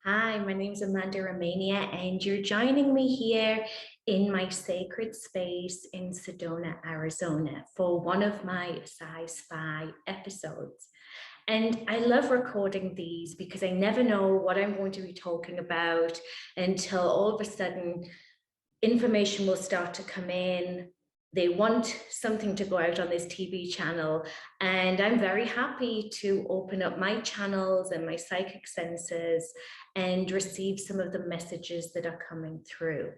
Hi, my name is Amanda Romania, and you're joining me here in my sacred space in Sedona, Arizona, for one of my Sci-Fi episodes. And I love recording these because I never know what I'm going to be talking about until all of a sudden information will start to come in. They want something to go out on this TV channel, and I'm very happy to open up my channels and my psychic senses and receive some of the messages that are coming through.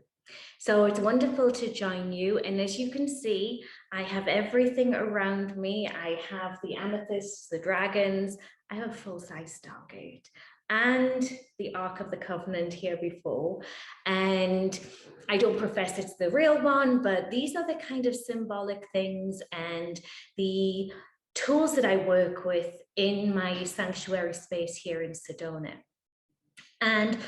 So it's wonderful to join you. And as you can see, I have everything around me. I have the amethysts, the dragons, I have a full-size Stargate and the Ark of the Covenant here before. And I don't profess it's the real one, but these are the kind of symbolic things and the tools that I work with in my sanctuary space here in Sedona. And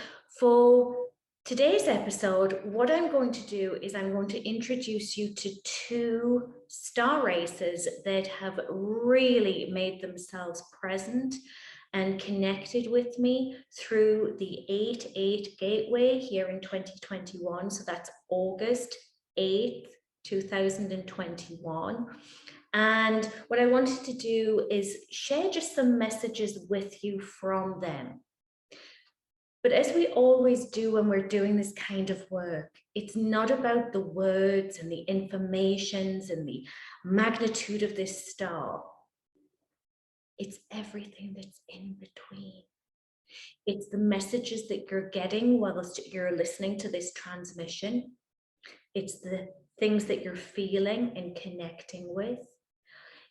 for today's episode, what I'm going to do is I'm going to introduce you to two star races that have really made themselves present and connected with me through the 8-8 gateway here in 2021. So that's August 8th, 2021. And what I wanted to do is share just some messages with you from them. But as we always do when we're doing this kind of work, it's not about the words and the informations and the magnitude of this star. It's everything that's in between. It's the messages that you're getting whilst you're listening to this transmission. It's the things that you're feeling and connecting with.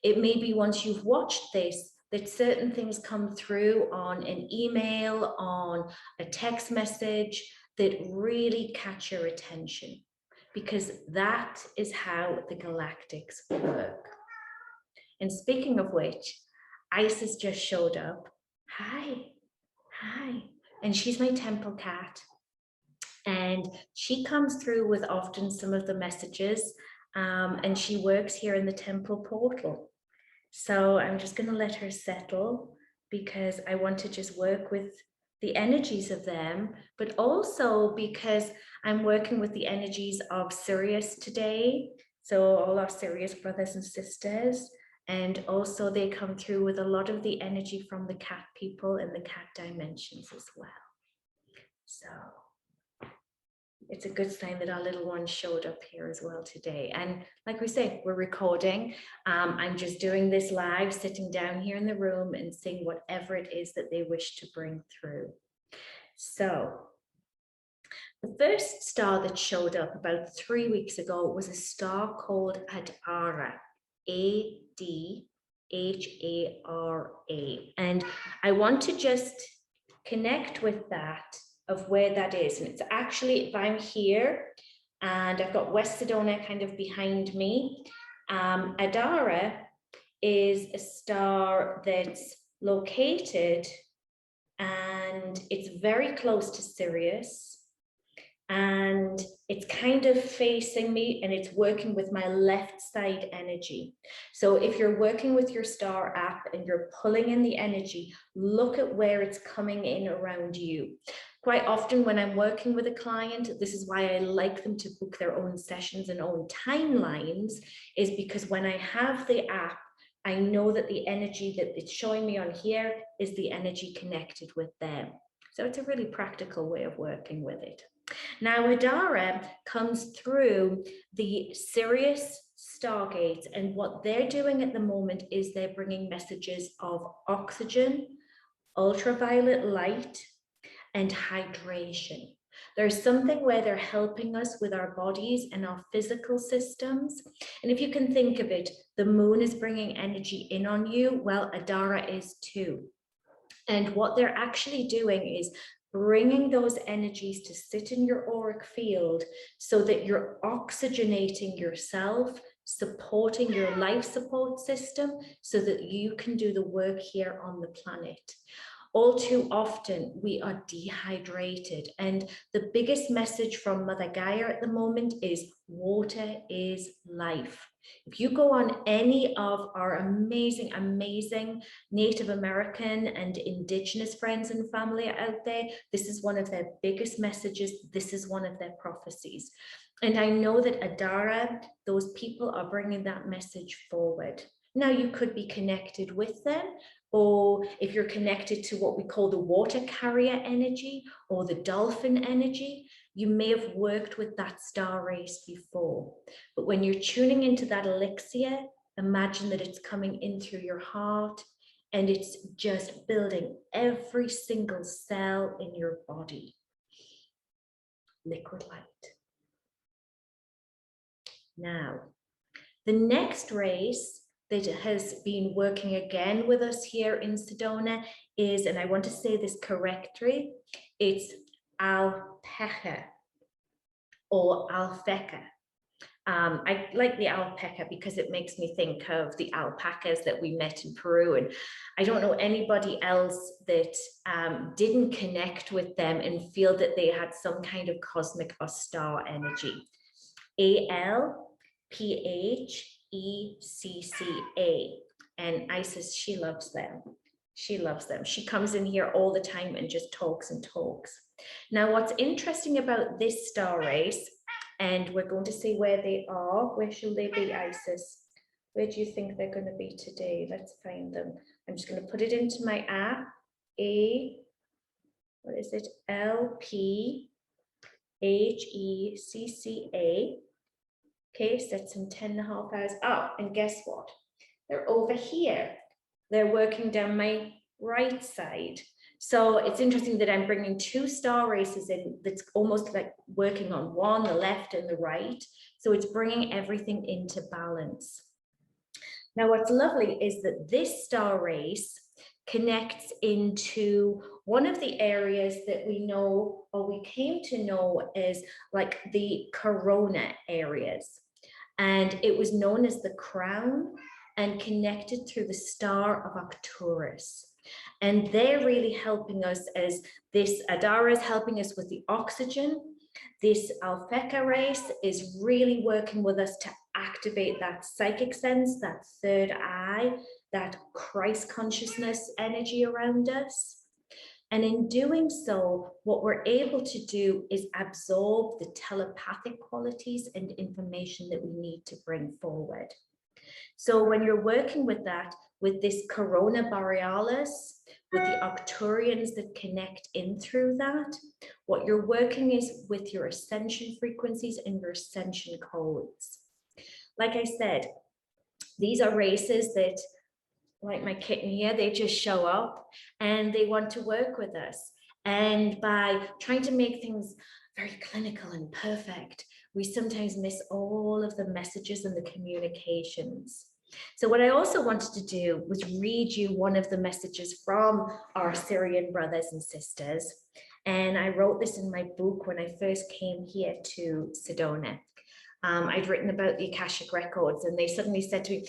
It may be once you've watched this, that certain things come through on an email, on a text message that really catch your attention, because that is how the galactics work. And speaking of which, Isis just showed up. Hi. And she's my temple cat. And she comes through with often some of the messages, and she works here in the temple portal. So I'm just going to let her settle because I want to just work with the energies of them, but also because I'm working with the energies of Sirius today. So all our Sirius brothers and sisters, and also they come through with a lot of the energy from the cat people and the cat dimensions as well. So it's a good sign that our little one showed up here as well today. And like we say, we're recording. I'm just doing this live, sitting down here in the room and seeing whatever it is that they wish to bring through. So the first star that showed up about 3 weeks ago was a star called Adhara, A-D-H-A-R-A. And I want to just connect with that, of where that is. And it's actually, if I'm here and I've got West Sedona kind of behind me, Adhara is a star that's located and it's very close to Sirius, and it's kind of facing me and it's working with my left side energy. So if you're working with your star app and you're pulling in the energy, look at where it's coming in around you. Quite often when I'm working with a client, this is why I like them to book their own sessions and own timelines, is because when I have the app, I know that the energy that it's showing me on here is the energy connected with them. So it's a really practical way of working with it. Now, Adhara comes through the Sirius Stargate, and what they're doing at the moment is they're bringing messages of oxygen, ultraviolet light, and hydration. There's something where they're helping us with our bodies and our physical systems. And if you can think of it, the moon is bringing energy in on you. Well, Adhara is too. And what they're actually doing is bringing those energies to sit in your auric field so that you're oxygenating yourself, supporting your life support system so that you can do the work here on the planet. all too often we are dehydrated, and the biggest message from Mother Gaia at the moment is water is life. If you go on any of our amazing Native American and Indigenous friends and family out there, this is one of their biggest messages. This is one of their prophecies. And I know that Adhara, those people are bringing that message forward. Now you could be connected with them, or if you're connected to what we call the water carrier energy or the dolphin energy, you may have worked with that star race before. But when you're tuning into that elixir, imagine that it's coming in through your heart and it's just building every single cell in your body. Liquid light. Now, the next race that has been working again with us here in Sedona is, and I want to say this correctly, it's Alphecca or Alphecca. I like the alpaca because it makes me think of the alpacas that we met in Peru, and I don't know anybody else that didn't connect with them and feel that they had some kind of cosmic or star energy. ALPHECCA, and Isis, she loves them. She loves them. She comes in here all the time and just talks and talks. Now, what's interesting about this star race, and we're going to see where they are. Where shall they be, Isis? Where do you think they're going to be today? Let's find them. I'm just going to put it into my app. What is it? LPHECCA. Okay, so that's in 10.5 hours. Oh, and guess what? They're over here. They're working down my right side. So it's interesting that I'm bringing two star races in that's almost like working on one, the left and the right. So it's bringing everything into balance. Now, what's lovely is that this star race connects into one of the areas that we know, or we came to know as like the Corona areas. And it was known as the crown and connected through the star of Arcturus. And they're really helping us as this Adhara is helping us with the oxygen. This Alphecca race is really working with us to activate that psychic sense, that third eye, that Christ consciousness energy around us. And in doing so, what we're able to do is absorb the telepathic qualities and information that we need to bring forward. So when you're working with that, with this Corona Borealis, with the Arcturians that connect in through that, what you're working is with your ascension frequencies and your ascension codes. Like I said, these are races that, like my kitten here, they just show up and they want to work with us. And by trying to make things very clinical and perfect, we sometimes miss all of the messages and the communications. So what I also wanted to do was read you one of the messages from our Syrian brothers and sisters. And I wrote this in my book when I first came here to Sedona. I'd written about the Akashic Records, and they suddenly said to me,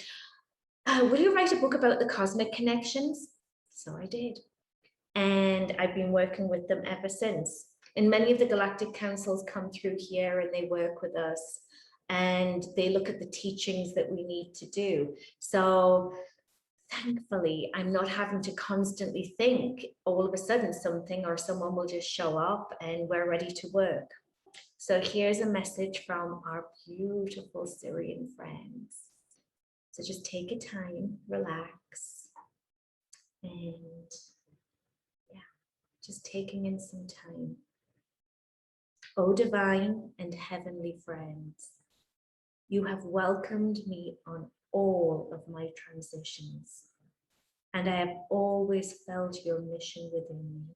will you write a book about the cosmic connections? So I did. And I've been working with them ever since. And many of the galactic councils come through here and they work with us and they look at the teachings that we need to do. So thankfully, I'm not having to constantly think all of a sudden something or someone will just show up and we're ready to work. So here's a message from our beautiful Syrian friends. So just take a time, relax, and yeah, just taking in some time. O divine and heavenly friends, you have welcomed me on all of my transitions, and I have always felt your mission within me.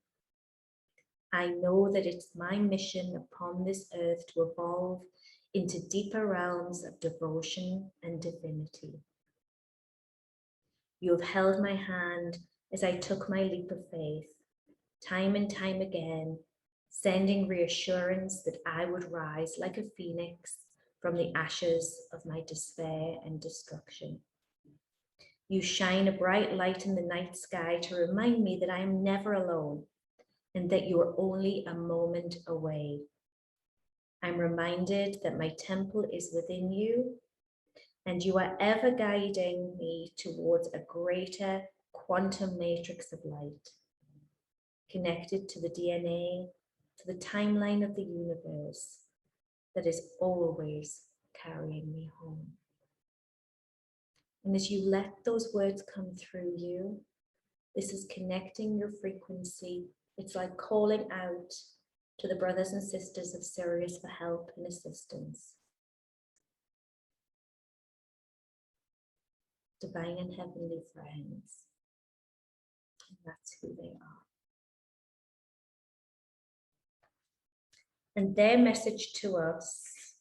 I know that it's my mission upon this earth to evolve into deeper realms of devotion and divinity. You have held my hand as I took my leap of faith, time and time again, sending reassurance that I would rise like a phoenix from the ashes of my despair and destruction. You shine a bright light in the night sky to remind me that I am never alone and that you are only a moment away. I'm reminded that my temple is within you and you are ever guiding me towards a greater quantum matrix of light, connected to the DNA, to the timeline of the universe that is always carrying me home. And as you let those words come through you, this is connecting your frequency. It's like calling out to the brothers and sisters of Sirius for help and assistance. Divine and heavenly friends. And that's who they are. And their message to us: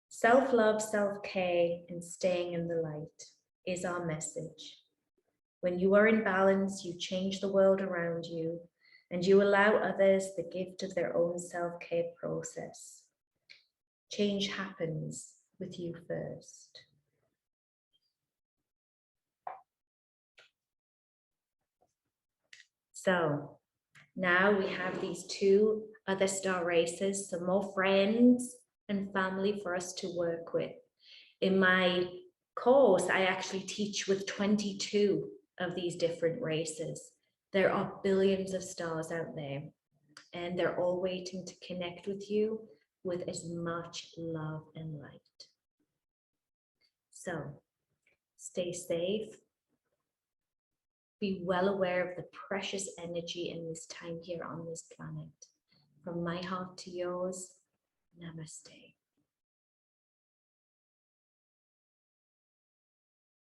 self-love, self-care, and staying in the light is our message. When you are in balance, you change the world around you and you allow others the gift of their own self-care process. Change happens with you first. So now we have these two other star races, some more friends and family for us to work with. In my course, I actually teach with 22 of these different races. There are billions of stars out there, and they're all waiting to connect with you with as much love and light. So stay safe. Be well aware of the precious energy in this time here on this planet. From my heart to yours, namaste.